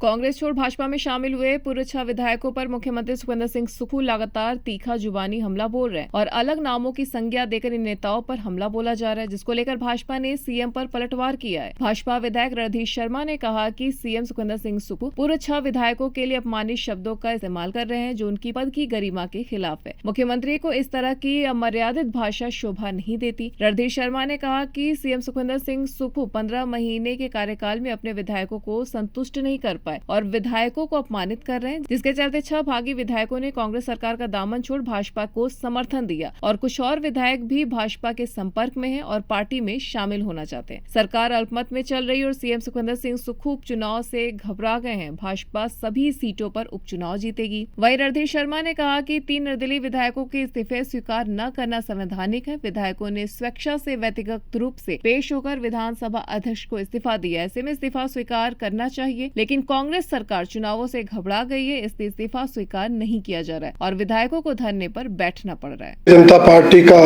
कांग्रेस छोड़ भाजपा में शामिल हुए पूर्व 6 विधायकों पर मुख्यमंत्री सुखविंदर सिंह सुक्खू लगातार तीखा जुबानी हमला बोल रहे हैं और अलग नामों की संज्ञा देकर इन नेताओं पर हमला बोला जा रहा है, जिसको लेकर भाजपा ने सीएम पर पलटवार किया है। भाजपा विधायक रणधीर शर्मा ने कहा कि सीएम सुखविंदर सिंह सुक्खू पूर्व 6 विधायकों के लिए अपमानित शब्दों का इस्तेमाल कर रहे हैं, जो उनकी पद की गरिमा के खिलाफ है। मुख्यमंत्री को इस तरह की अमर्यादित भाषा शोभा नहीं देती। रणधीर शर्मा ने कहा कि सीएम सुखविंदर सिंह सुक्खू 15 महीने के कार्यकाल में अपने विधायकों को संतुष्ट नहीं कर पाए और विधायकों को अपमानित कर रहे हैं, जिसके चलते 6 भागी विधायकों ने कांग्रेस सरकार का दामन छोड़ भाजपा को समर्थन दिया और कुछ और विधायक भी भाजपा के संपर्क में हैं और पार्टी में शामिल होना चाहते हैं। सरकार अल्पमत में चल रही और सीएम सुखविंदर सिंह सुक्खू उपचुनाव से घबरा गए हैं। भाजपा सभी सीटों पर उपचुनाव जीतेगी। वहीं रणधीर शर्मा ने कहा कि 3 निर्दलीय विधायकों के इस्तीफे स्वीकार न करना संवैधानिक है। विधायकों ने स्वेच्छा से व्यक्तिगत रूप से पेश होकर विधानसभा अध्यक्ष को इस्तीफा दिया। ऐसे में इस्तीफा स्वीकार करना चाहिए, लेकिन कांग्रेस सरकार चुनावों से घबरा गई है, इसलिए इस्तीफा स्वीकार नहीं किया जा रहा है और विधायकों को धरने पर बैठना पड़ रहा है। जनता पार्टी का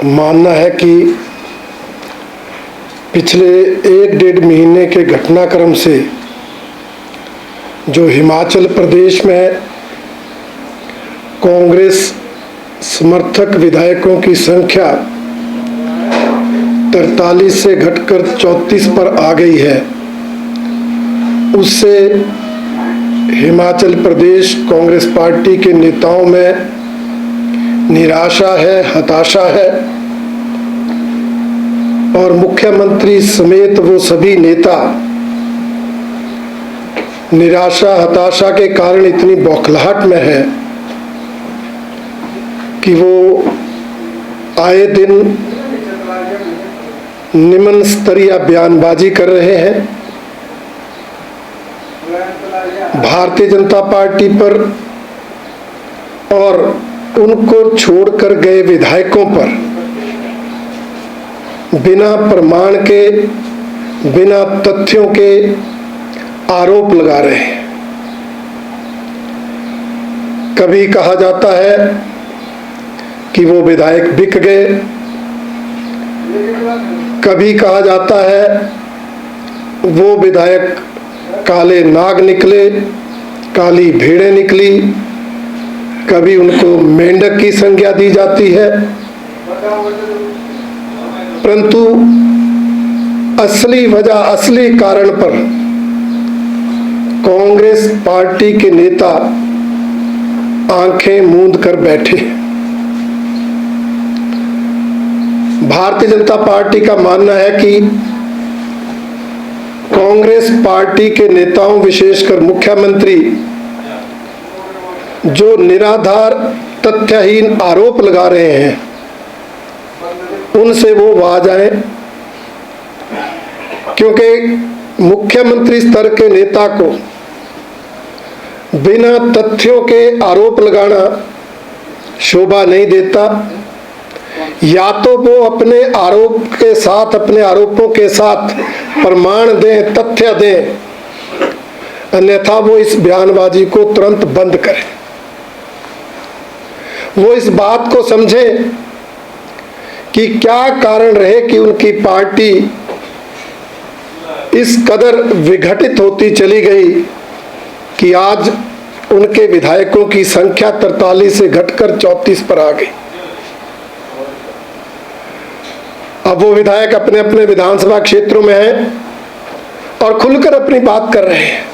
मानना है कि पिछले 1-1.5 महीने के घटनाक्रम से जो हिमाचल प्रदेश में कांग्रेस समर्थक विधायकों की संख्या 43 से घटकर 34 पर आ गई है, उससे हिमाचल प्रदेश कांग्रेस पार्टी के नेताओं में निराशा है, हताशा है और मुख्यमंत्री समेत वो सभी नेता निराशा हताशा के कारण इतनी बौखलाहट में है कि वो आए दिन निम्न स्तरीय बयानबाजी कर रहे हैं। भारतीय जनता पार्टी पर और उनको छोड़कर गए विधायकों पर बिना प्रमाण के, बिना तथ्यों के आरोप लगा रहे हैं। कभी कहा जाता है कि वो विधायक बिक गए, कभी कहा जाता है वो विधायक काले नाग निकले, काली भेड़ें निकली, कभी उनको मेंढक की संज्ञा दी जाती है, परंतु असली वजह, असली कारण पर कांग्रेस पार्टी के नेता आंखें मूंद कर बैठे। भारतीय जनता पार्टी का मानना है कि कांग्रेस पार्टी के नेताओं, विशेषकर मुख्यमंत्री, जो निराधार तथ्यहीन आरोप लगा रहे हैं, उनसे वो बाज आए, क्योंकि मुख्यमंत्री स्तर के नेता को बिना तथ्यों के आरोप लगाना शोभा नहीं देता। या तो वो अपने आरोप के साथ, अपने आरोपों के साथ प्रमाण दें, तथ्य दें, अन्यथा वो इस बयानबाजी को तुरंत बंद करें। वो इस बात को समझें कि क्या कारण रहे कि उनकी पार्टी इस कदर विघटित होती चली गई कि आज उनके विधायकों की संख्या 43 से घटकर 34 पर आ गई। अब वो विधायक अपने अपने विधानसभा क्षेत्रों में हैं और खुलकर अपनी बात कर रहे हैं।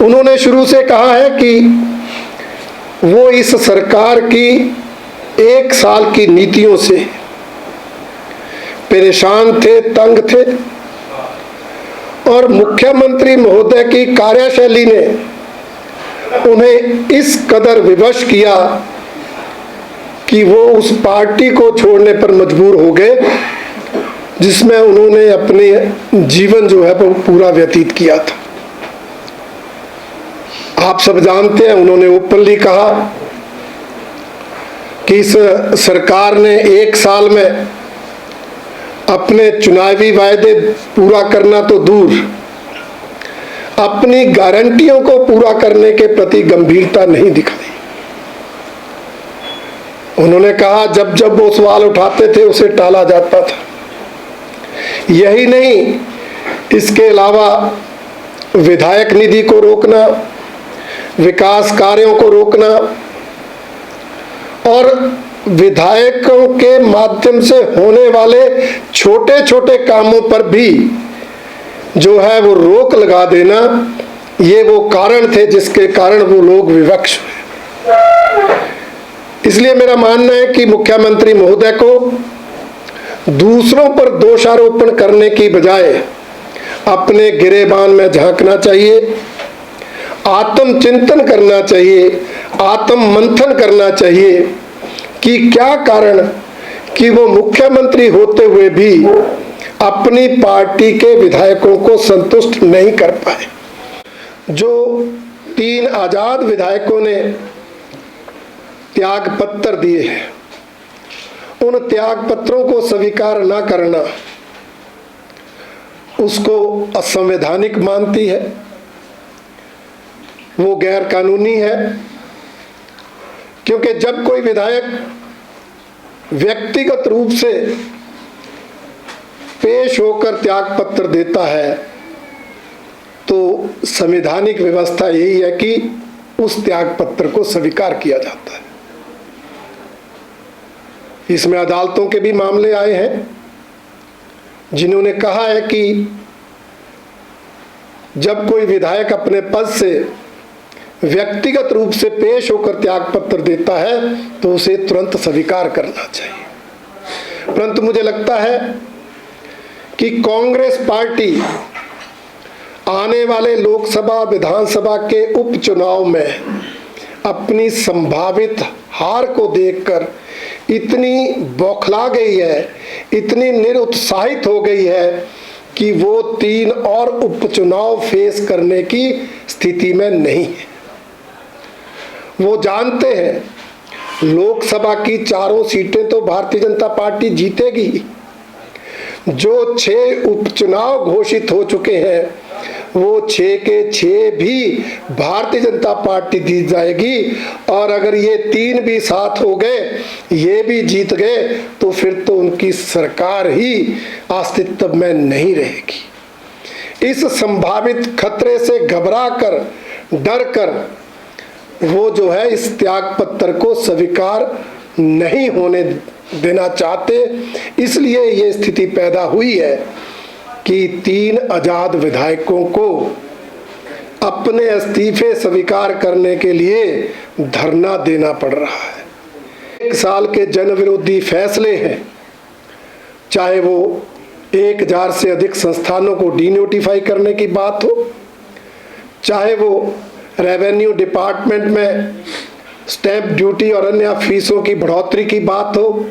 उन्होंने शुरू से कहा है कि वो इस सरकार की 1 साल की नीतियों से परेशान थे, तंग थे और मुख्यमंत्री महोदय की कार्यशैली ने उन्हें इस कदर विवश किया कि वो उस पार्टी को छोड़ने पर मजबूर हो गए जिसमें उन्होंने अपने जीवन जो है वो पूरा व्यतीत किया था। आप सब जानते हैं, उन्होंने ओपनली कहा कि इस सरकार ने 1 साल में अपने चुनावी वायदे पूरा करना तो दूर, अपनी गारंटियों को पूरा करने के प्रति गंभीरता नहीं दिखाई। उन्होंने कहा जब जब वो सवाल उठाते थे उसे टाला जाता था। यही नहीं, इसके अलावा विधायक निधि को रोकना, विकास कार्यों को रोकना और विधायकों के माध्यम से होने वाले छोटे छोटे कामों पर भी जो है वो रोक लगा देना, ये वो कारण थे जिसके कारण वो लोग विवश हुए। इसलिए मेरा मानना है कि मुख्यमंत्री महोदय को दूसरों पर दोषारोपण करने की बजाय अपने गिरेबान में झांकना चाहिए, आत्मचिंतन करना चाहिए, आत्म मंथन करना चाहिए कि क्या कारण कि वो मुख्यमंत्री होते हुए भी अपनी पार्टी के विधायकों को संतुष्ट नहीं कर पाए। जो 3 आजाद विधायकों ने त्याग पत्र दिए हैं, उन त्याग पत्रों को स्वीकार न करना उसको असंवैधानिक मानती है, वो गैर कानूनी है। क्योंकि जब कोई विधायक व्यक्तिगत रूप से पेश होकर त्याग पत्र देता है तो संवैधानिक व्यवस्था यही है कि उस त्याग पत्र को स्वीकार किया जाता है। इसमें अदालतों के भी मामले आए हैं जिन्होंने कहा है कि जब कोई विधायक अपने पद से व्यक्तिगत रूप से पेश होकर त्याग पत्र देता है तो उसे तुरंत स्वीकार करना चाहिए। परंतु मुझे लगता है कि कांग्रेस पार्टी आने वाले लोकसभा विधानसभा के उपचुनाव में अपनी संभावित हार को देखकर इतनी बौखला गई है, इतनी निरुत्साहित हो गई है कि वो 3 और उपचुनाव फेस करने की स्थिति में नहीं है। वो जानते हैं लोकसभा की 4 सीटें तो भारतीय जनता पार्टी जीतेगी। जो 6 उपचुनाव घोषित हो चुके हैं वो 6 के 6 भी भारतीय जनता पार्टी जीत जाएगी और अगर ये 3 भी साथ हो गए, ये भी जीत गए तो फिर तो उनकी सरकार ही अस्तित्व में नहीं रहेगी। इस संभावित खतरे से घबरा कर, डर कर वो जो है इस त्याग पत्र को स्वीकार नहीं होने देना चाहते। इसलिए ये स्थिति पैदा हुई है कि 3 आजाद विधायकों को अपने इस्तीफे स्वीकार करने के लिए धरना देना पड़ रहा है। 1 साल के जन विरोधी फैसले हैं, चाहे वो 1000 से अधिक संस्थानों को डीनोटिफाई करने की बात हो, चाहे वो रेवेन्यू डिपार्टमेंट में स्टैंप ड्यूटी और अन्य फीसों की बढ़ोतरी की बात हो,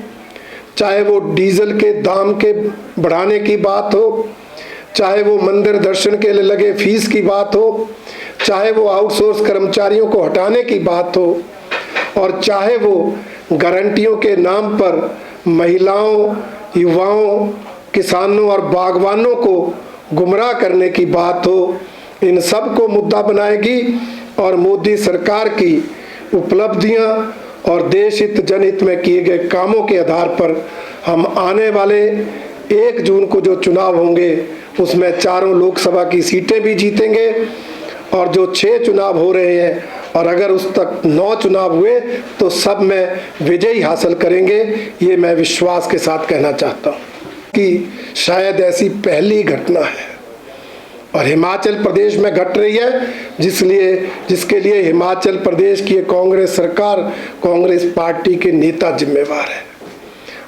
चाहे वो डीजल के दाम के बढ़ाने की बात हो, चाहे वो मंदिर दर्शन के लिए लगे फीस की बात हो, चाहे वो आउटसोर्स कर्मचारियों को हटाने की बात हो और चाहे वो गारंटियों के नाम पर महिलाओं, युवाओं, किसानों और बागवानों को गुमराह करने की बात हो, इन सब को मुद्दा बनाएगी और मोदी सरकार की उपलब्धियां और देश हित जनहित में किए गए कामों के आधार पर हम आने वाले 1 जून को जो चुनाव होंगे उसमें 4 लोकसभा की सीटें भी जीतेंगे और जो 6 चुनाव हो रहे हैं और अगर उस तक 9 चुनाव हुए तो सब में विजयी हासिल करेंगे। ये मैं विश्वास के साथ कहना चाहता हूँ कि शायद ऐसी पहली घटना है और हिमाचल प्रदेश में घट रही है, जिसके लिए हिमाचल प्रदेश की कांग्रेस सरकार, कांग्रेस पार्टी के नेता जिम्मेवार है।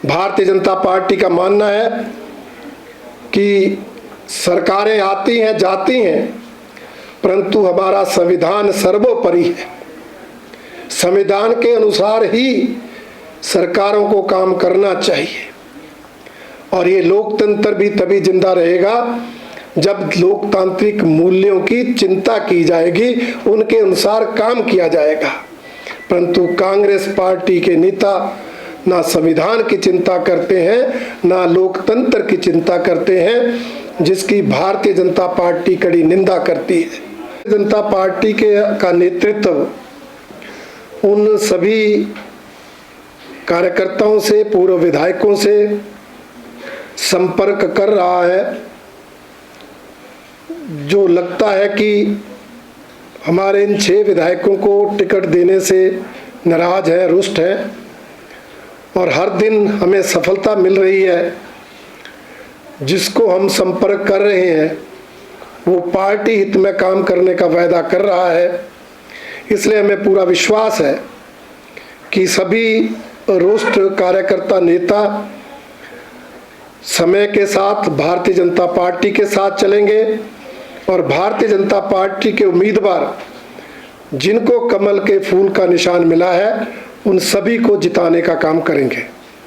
भारतीय जनता पार्टी का मानना है कि सरकारें आती हैं जाती हैं परंतु हमारा संविधान सर्वोपरि है। संविधान के अनुसार ही सरकारों को काम करना चाहिए और ये लोकतंत्र भी तभी जिंदा रहेगा जब लोकतांत्रिक मूल्यों की चिंता की जाएगी, उनके अनुसार काम किया जाएगा। परंतु कांग्रेस पार्टी के नेता ना संविधान की चिंता करते हैं ना लोकतंत्र की चिंता करते हैं, जिसकी भारतीय जनता पार्टी कड़ी निंदा करती है। जनता पार्टी का नेतृत्व उन सभी कार्यकर्ताओं से, पूर्व विधायकों से संपर्क कर रहा है जो लगता है कि हमारे इन 6 विधायकों को टिकट देने से नाराज है, रुष्ट है और हर दिन हमें सफलता मिल रही है, जिसको हम संपर्क कर रहे हैं वो पार्टी हित में काम करने का वायदा कर रहा है। इसलिए हमें पूरा विश्वास है कि सभी रुष्ट कार्यकर्ता नेता समय के साथ भारतीय जनता पार्टी के साथ चलेंगे और भारतीय जनता पार्टी के उम्मीदवार जिनको कमल के फूल का निशान मिला है उन सभी को जिताने का काम करेंगे।